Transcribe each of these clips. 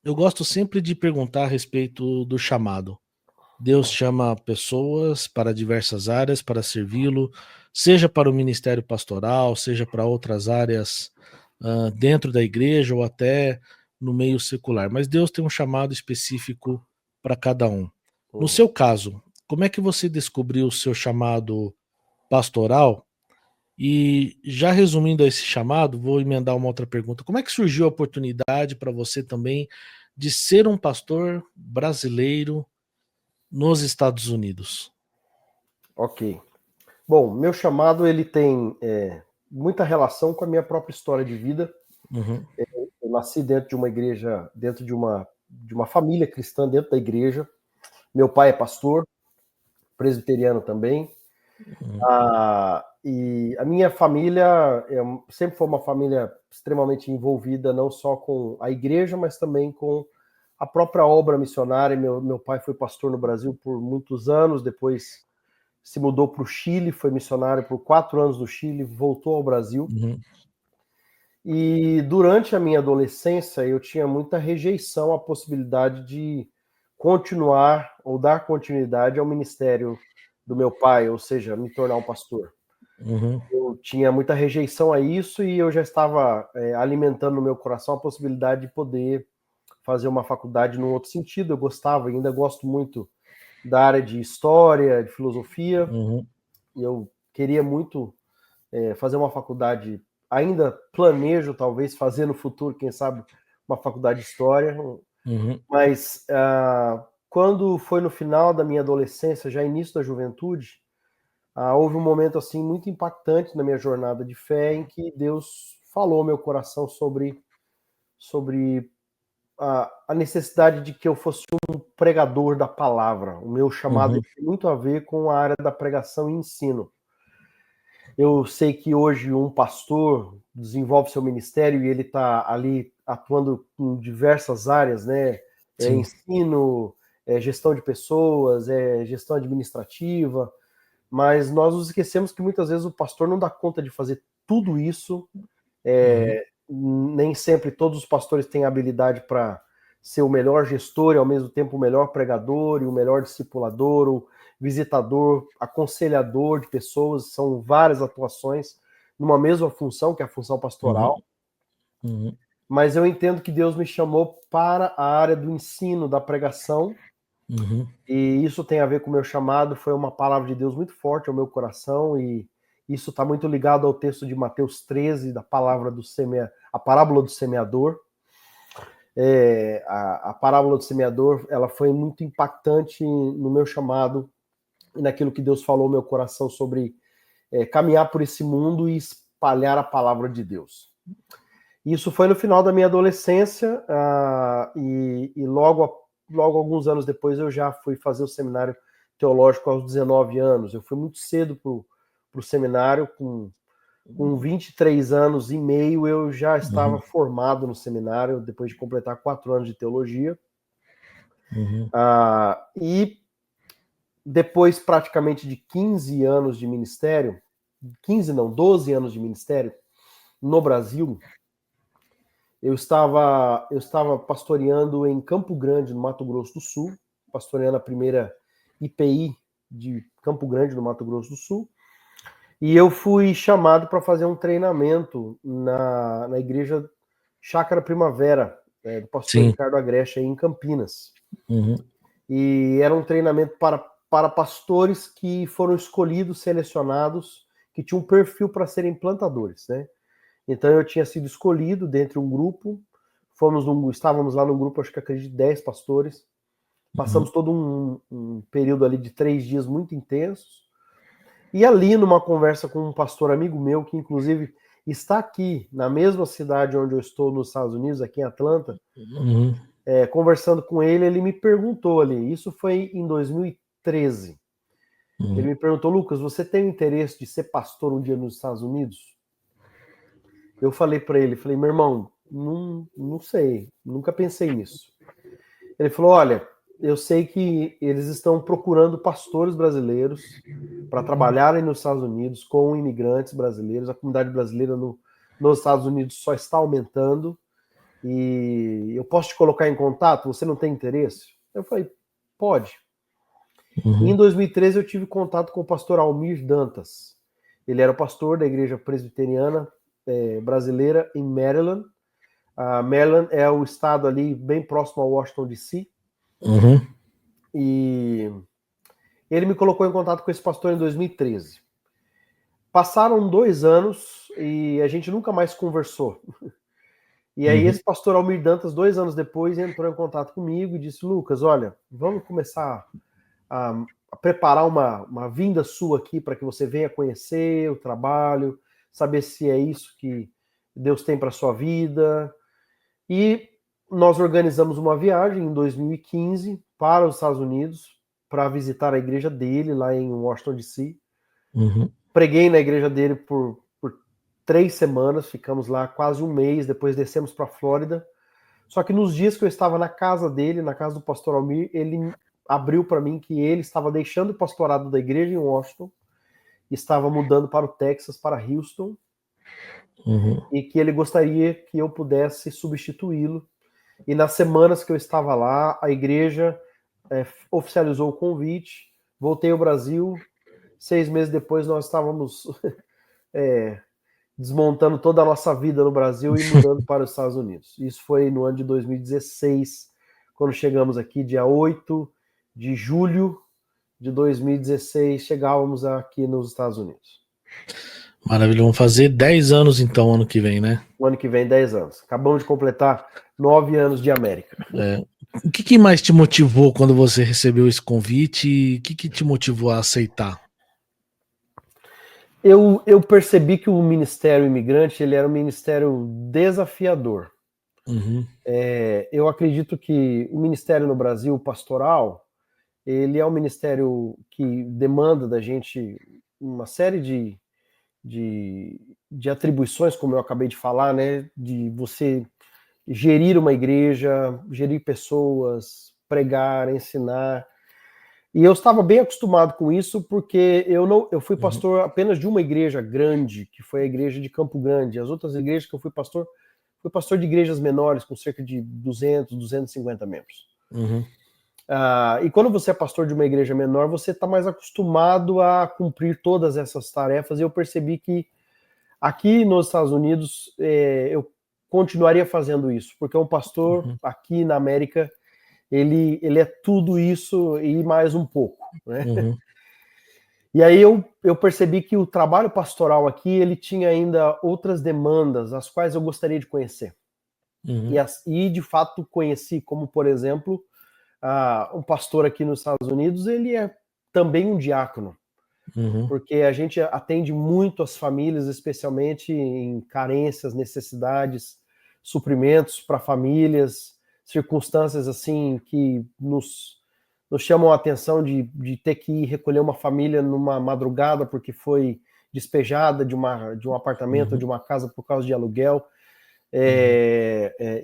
Eu gosto sempre de perguntar a respeito do chamado. Deus chama pessoas para diversas áreas para servi-lo, seja para o ministério pastoral, seja para outras áreas dentro da igreja ou até no meio secular. Mas Deus tem um chamado específico para cada um. No Uhum. seu caso, como é que você descobriu o seu chamado pastoral? E já resumindo esse chamado, vou emendar uma outra pergunta. Como é que surgiu a oportunidade para você também de ser um pastor brasileiro nos Estados Unidos? Ok. Bom, meu chamado ele tem muita relação com a minha própria história de vida. Uhum, Eu nasci dentro de uma igreja, dentro de uma família cristã dentro da igreja. Meu pai é pastor, presbiteriano também. uhum, E a minha família sempre foi uma família extremamente envolvida, não só com a igreja, mas também com a própria obra missionária. Meu pai foi pastor no Brasil por muitos anos, depois se mudou para o Chile, foi missionário por 4 anos no Chile, voltou ao Brasil. uhum, E durante a minha adolescência, eu tinha muita rejeição à possibilidade de continuar ou dar continuidade ao ministério do meu pai, ou seja, me tornar um pastor. uhum, Eu tinha muita rejeição a isso e eu já estava alimentando no meu coração a possibilidade de poder fazer uma faculdade num outro sentido. Eu gostava, ainda gosto muito da área de história, de filosofia, uhum, e eu queria muito fazer uma faculdade, ainda planejo talvez fazer no futuro, quem sabe, uma faculdade de história, uhum, mas quando foi no final da minha adolescência, já início da juventude, houve um momento assim muito impactante na minha jornada de fé em que Deus falou ao meu coração sobre a necessidade de que eu fosse um pregador da palavra. O meu chamado uhum, tem muito a ver com a área da pregação e ensino. Eu sei que hoje um pastor desenvolve seu ministério e ele está ali atuando em diversas áreas, né? sim, Ensino, gestão de pessoas, gestão administrativa, mas nós nos esquecemos que muitas vezes o pastor não dá conta de fazer tudo isso. uhum, Nem sempre todos os pastores têm habilidade para ser o melhor gestor e ao mesmo tempo o melhor pregador e o melhor discipulador, o visitador, aconselhador de pessoas. São várias atuações numa mesma função, que é a função uhum, pastoral. uhum, Mas eu entendo que Deus me chamou para a área do ensino, da pregação, uhum, e isso tem a ver com o meu chamado. Foi uma palavra de Deus muito forte ao meu coração, e isso está muito ligado ao texto de Mateus 13, da palavra a parábola do semeador. A parábola do semeador, ela foi muito impactante no meu chamado e naquilo que Deus falou no meu coração sobre caminhar por esse mundo e espalhar a palavra de Deus. Isso foi no final da minha adolescência, e logo alguns anos depois eu já fui fazer o seminário teológico aos 19 anos. Eu fui muito cedo para o seminário, com 23 anos e meio eu já estava uhum, formado no seminário, depois de completar 4 anos de teologia. uhum, E depois praticamente de 15 anos de ministério, 15 não, 12 anos de ministério no Brasil, eu estava pastoreando em Campo Grande, no Mato Grosso do Sul, pastoreando a primeira IPI de Campo Grande, no Mato Grosso do Sul, e eu fui chamado para fazer um treinamento na igreja Chácara Primavera, do pastor sim, Ricardo Agreste, aí em Campinas. uhum, E era um treinamento para pastores que foram escolhidos, selecionados, que tinham um perfil para serem plantadores, né? Então eu tinha sido escolhido dentre um grupo, estávamos lá no grupo, acho que acredito, de 10 pastores, uhum, passamos todo um período ali de 3 dias muito intensos, e ali numa conversa com um pastor amigo meu, que inclusive está aqui, na mesma cidade onde eu estou nos Estados Unidos, aqui em Atlanta, uhum, conversando com ele, ele me perguntou ali, isso foi em 2013, ele uhum, me perguntou: Lucas, você tem interesse de ser pastor um dia nos Estados Unidos? Eu falei para ele, falei: meu irmão, não sei, nunca pensei nisso. Ele falou: olha, eu sei que eles estão procurando pastores brasileiros para trabalharem nos Estados Unidos com imigrantes brasileiros. A comunidade brasileira nos Estados Unidos só está aumentando. e eu posso te colocar em contato, você não tem interesse? Eu falei, pode. E em 2013 eu tive contato com o pastor Almir Dantas. Ele era o pastor da igreja presbiteriana brasileira em Maryland. Maryland é o estado ali bem próximo a Washington, D.C. Uhum. E ele me colocou em contato com esse pastor em 2013. Passaram 2 anos e a gente nunca mais conversou. E aí esse pastor Almir Dantas, 2 anos depois, entrou em contato comigo e disse, Lucas, olha, vamos começar a preparar uma vinda sua aqui para que você venha conhecer o trabalho, saber se é isso que Deus tem para sua vida. E nós organizamos uma viagem em 2015 para os Estados Unidos para visitar a igreja dele lá em Washington, D.C. Preguei na igreja dele por 3 semanas, ficamos lá quase um mês, depois descemos para a Flórida. Só que nos dias que eu estava na casa dele, na casa do pastor Almir, ele abriu para mim que ele estava deixando o pastorado da igreja em Washington, estava mudando para o Texas, para Houston, e que ele gostaria que eu pudesse substituí-lo. E nas semanas que eu estava lá, a igreja oficializou o convite, voltei ao Brasil, 6 meses depois nós estávamos desmontando toda a nossa vida no Brasil e mudando para os Estados Unidos. Isso foi no ano de 2016, quando chegamos aqui, dia 8 de julho de 2016, chegávamos aqui nos Estados Unidos. Maravilha, vamos fazer 10 anos então, ano que vem, né? O ano que vem, 10 anos. Acabamos de completar 9 anos de América. O que mais te motivou quando você recebeu esse convite e o que te motivou a aceitar? Eu percebi que o Ministério Imigrante ele era um ministério desafiador. Eu acredito que o ministério no Brasil, pastoral, ele é um ministério que demanda da gente uma série de atribuições, como eu acabei de falar, né? De você gerir uma igreja, gerir pessoas, pregar, ensinar. E eu estava bem acostumado com isso, porque eu fui pastor apenas de uma igreja grande, que foi a igreja de Campo Grande. As outras igrejas que eu fui pastor de igrejas menores, com cerca de 200, 250 membros. E quando você é pastor de uma igreja menor, você está mais acostumado a cumprir todas essas tarefas. E eu percebi que aqui nos Estados Unidos eu continuaria fazendo isso, porque um pastor aqui na América ele é tudo isso e mais um pouco, né? E aí eu percebi que o trabalho pastoral aqui ele tinha ainda outras demandas, as quais eu gostaria de conhecer. E de fato conheci, como por exemplo, um pastor aqui nos Estados Unidos, ele é também um diácono, porque a gente atende muito as famílias, especialmente em carências, necessidades, suprimentos para famílias, circunstâncias assim que nos chamam a atenção de ter que ir recolher uma família numa madrugada porque foi despejada de um apartamento, de uma casa por causa de aluguel,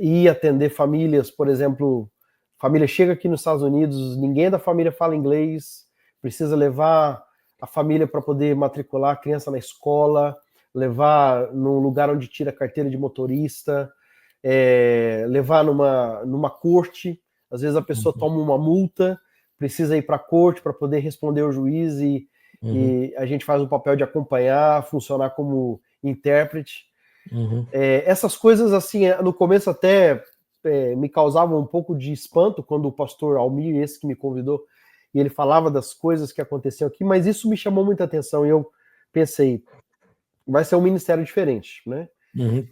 e atender famílias, por exemplo, família chega aqui nos Estados Unidos, ninguém da família fala inglês, precisa levar a família para poder matricular a criança na escola, levar num lugar onde tira a carteira de motorista, levar numa corte. Às vezes a pessoa toma uma multa, precisa ir para a corte para poder responder ao juiz e a gente faz o papel de acompanhar, funcionar como intérprete. Essas coisas, assim, no começo até me causavam um pouco de espanto quando o pastor Almir, esse que me convidou, e ele falava das coisas que aconteciam aqui, mas isso me chamou muita atenção e eu pensei, vai ser um ministério diferente, né?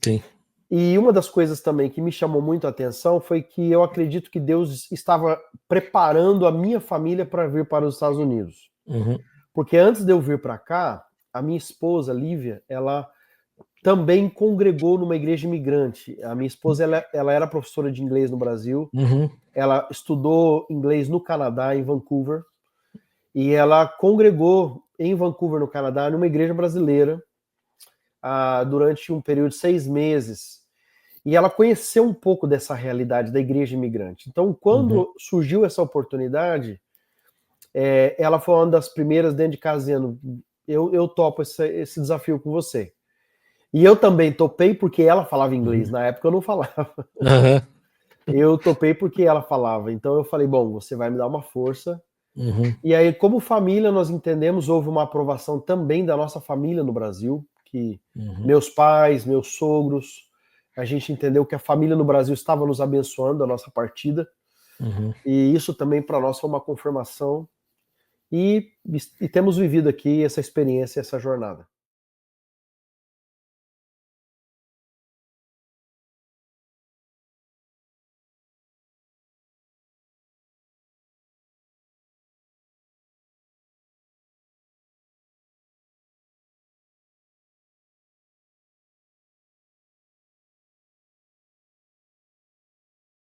Sim. E uma das coisas também que me chamou muito a atenção foi que eu acredito que Deus estava preparando a minha família para vir para os Estados Unidos. Porque antes de eu vir para cá, a minha esposa, Lívia, ela também congregou numa igreja imigrante. A minha esposa, ela era professora de inglês no Brasil, ela estudou inglês no Canadá, em Vancouver, e ela congregou em Vancouver, no Canadá, numa igreja brasileira, durante um período de 6 meses. E ela conheceu um pouco dessa realidade da igreja imigrante. Então, quando surgiu essa oportunidade, ela foi uma das primeiras dentro de casa dizendo, eu topo esse desafio com você. E eu também topei porque ela falava inglês. Na época eu não falava. Aham. Eu topei porque ela falava. Então eu falei, bom, você vai me dar uma força. Uhum. E aí, como família, nós entendemos, houve uma aprovação também da nossa família no Brasil, que Uhum. meus pais, meus sogros, a gente entendeu que a família no Brasil estava nos abençoando a nossa partida. Uhum. E isso também para nós foi uma confirmação. E temos vivido aqui essa experiência, essa jornada.